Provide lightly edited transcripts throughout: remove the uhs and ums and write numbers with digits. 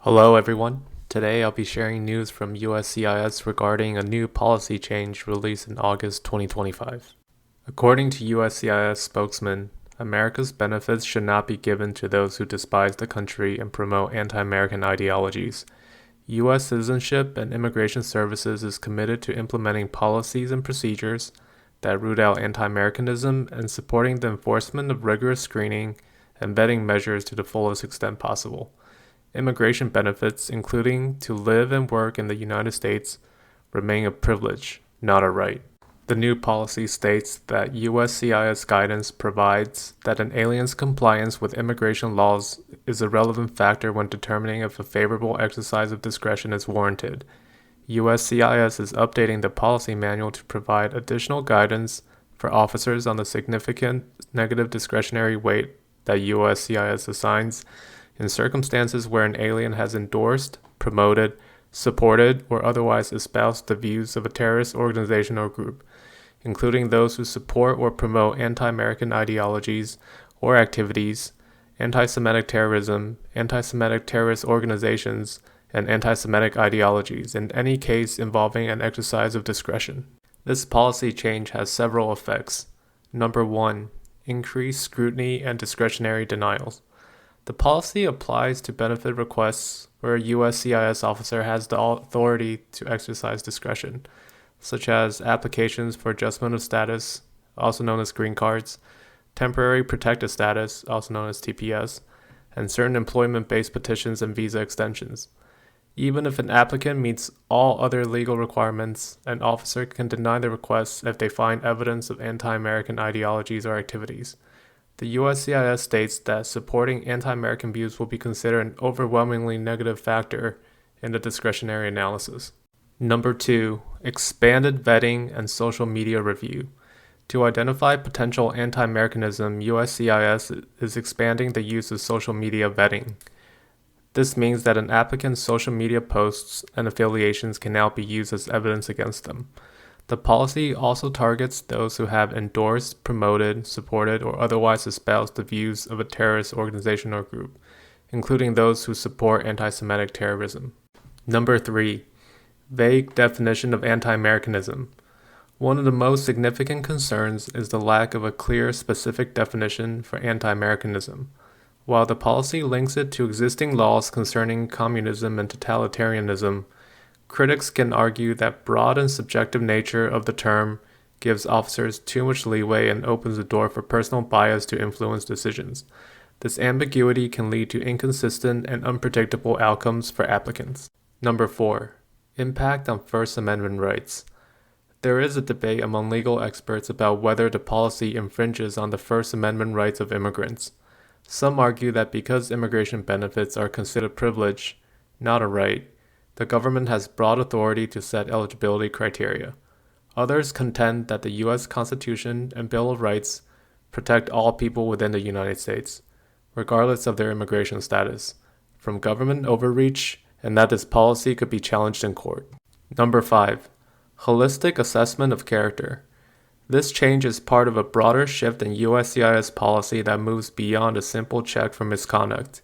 Hello everyone. Today I'll be sharing news from USCIS regarding a new policy change released in August 2025. According to USCIS spokesman, America's benefits should not be given to those who despise the country and promote anti-American ideologies. U.S. Citizenship and Immigration Services is committed to implementing policies and procedures that root out anti-Americanism and supporting the enforcement of rigorous screening and vetting measures to the fullest extent possible. Immigration benefits, including to live and work in the United States, remain a privilege, not a right. The new policy states that USCIS guidance provides that an alien's compliance with immigration laws is a relevant factor when determining if a favorable exercise of discretion is warranted. USCIS is updating the policy manual to provide additional guidance for officers on the significant negative discretionary weight that USCIS assigns in circumstances where an alien has endorsed, promoted, supported, or otherwise espoused the views of a terrorist organization or group, including those who support or promote anti-American ideologies or activities, anti-Semitic terrorism, anti-Semitic terrorist organizations, and anti-Semitic ideologies, in any case involving an exercise of discretion. This policy change has several effects. Number 1. Increased scrutiny and discretionary denials. The policy applies to benefit requests where a USCIS officer has the authority to exercise discretion, such as applications for adjustment of status, also known as green cards, temporary protected status, also known as TPS, and certain employment-based petitions and visa extensions. Even if an applicant meets all other legal requirements, an officer can deny the request if they find evidence of anti-American ideologies or activities. The USCIS states that supporting anti-American views will be considered an overwhelmingly negative factor in the discretionary analysis. Number 2. Expanded vetting and social media review. To identify potential anti-Americanism, USCIS is expanding the use of social media vetting. This means that an applicant's social media posts and affiliations can now be used as evidence against them. The policy also targets those who have endorsed, promoted, supported, or otherwise espoused the views of a terrorist organization or group, including those who support anti-Semitic terrorism. Number 3. Vague definition of anti-Americanism. One of the most significant concerns is the lack of a clear, specific definition for anti-Americanism. While the policy links it to existing laws concerning communism and totalitarianism, critics can argue that broad and subjective nature of the term gives officers too much leeway and opens the door for personal bias to influence decisions. This ambiguity can lead to inconsistent and unpredictable outcomes for applicants. Number 4. Impact on First Amendment rights. There is a debate among legal experts about whether the policy infringes on the First Amendment rights of immigrants. Some argue that because immigration benefits are considered privilege, not a right, the government has broad authority to set eligibility criteria. Others contend that the U.S. Constitution and Bill of Rights protect all people within the United States, regardless of their immigration status, from government overreach, and that this policy could be challenged in court. Number 5. Holistic assessment of character. This change is part of a broader shift in USCIS policy that moves beyond a simple check for misconduct.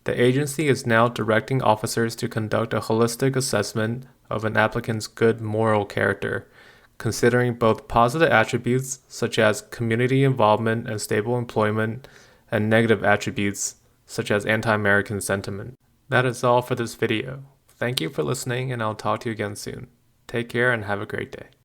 The agency is now directing officers to conduct a holistic assessment of an applicant's good moral character, considering both positive attributes such as community involvement and stable employment, and negative attributes such as anti-American sentiment. That is all for this video. Thank you for listening, and I'll talk to you again soon. Take care and have a great day.